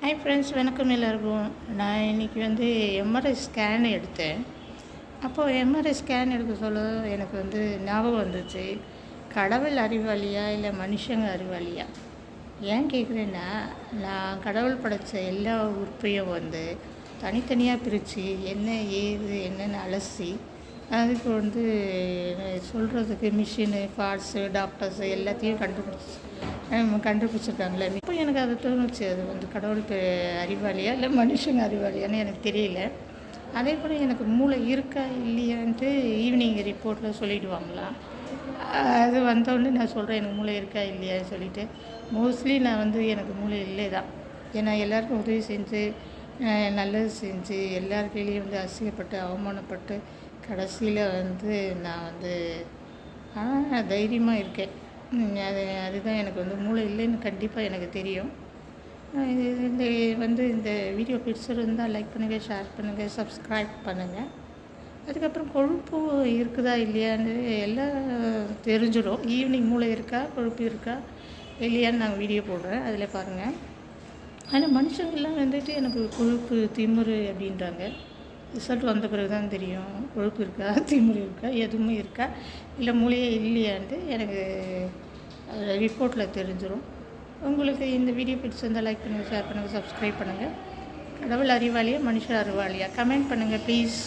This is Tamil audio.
ஹாய் ஃப்ரெண்ட்ஸ், வணக்கம் எல்லாருக்கும். நான் இன்றைக்கி எம்ஆர்ஐ ஸ்கேன் எடுத்தேன். அப்போது எம்ஆர்ஐ ஸ்கேன் எடுக்க சொல்ல எனக்கு ஞாபகம் வந்துச்சு, கடவுள் அறிவாளியா இல்லை மனுஷங்க அறிவாளியா? ஏன் கேட்குறேன்னா, நான் கடவுள் படைத்த எல்லா உறுப்பையும் தனித்தனியாக பிரித்து என்ன ஏது என்னென்னு அலசி அதுக்கு சொல்கிறதுக்கு மிஷினு, பார்ட்ஸு, டாக்டர்ஸு எல்லாத்தையும் கண்டுபிடிச்சிருக்காங்களே. இப்போ எனக்கு அது தோணுச்சு, அது கடவுள் அறிவாளியா இல்லை மனுஷங்க அறிவாளியான்னு எனக்கு தெரியல. அதே போல் எனக்கு மூளை இருக்கா இல்லையான்ட்டு ஈவினிங் ரிப்போர்ட்டில் சொல்லிவிடுவாங்களாம். அது வந்தோடனே நான் சொல்கிறேன் எனக்கு மூளை இருக்கா இல்லையான்னு சொல்லிவிட்டு. மோஸ்ட்லி நான் எனக்கு மூளை இல்லை தான். ஏன்னா எல்லாருக்கும் உதவி செஞ்சு நல்லது செஞ்சு எல்லார் கையிலையும் அசிங்கப்பட்டு அவமானப்பட்டு கடைசியில் நான் ஆனால் தைரியமாக இருக்கேன். அதுதான் எனக்கு மூளை இல்லைன்னு கண்டிப்பாக எனக்கு தெரியும். இந்த வீடியோ பிடிச்சிருந்தால் லைக் பண்ணுங்கள், ஷேர் பண்ணுங்கள், சப்ஸ்கிரைப் பண்ணுங்கள். அதுக்கப்புறம் கொழுப்பு இருக்குதா இல்லையான்னு எல்லாம் தெரிஞ்சிடும். ஈவினிங் மூளை இருக்கா கொழுப்பு இருக்கா இல்லையான்னு நாங்கள் வீடியோ போடுறேன், அதில் பாருங்கள். ஆனால் மனுஷங்கள்லாம் எனக்கு கொழுப்பு திமிரு அப்படின்றாங்க. ரிசல்ட் வந்த பிறகு தான் தெரியும் கொழுப்பு இருக்கா திமிரு இருக்கா எதுவுமே இருக்கா இல்லை மூளையே இல்லையான்ட்டு எனக்கு ரிப்போர்ட்டில் தெரிஞ்சிடும். உங்களுக்கு இந்த வீடியோ பிடிச்சிருந்தால் லைக் பண்ணுங்கள், ஷேர் பண்ணுங்கள், சப்ஸ்கிரைப் பண்ணுங்கள். கடவுள் அறிவாளியா மனுஷன் அறிவாளியா? கமெண்ட் பண்ணுங்கள் ப்ளீஸ்.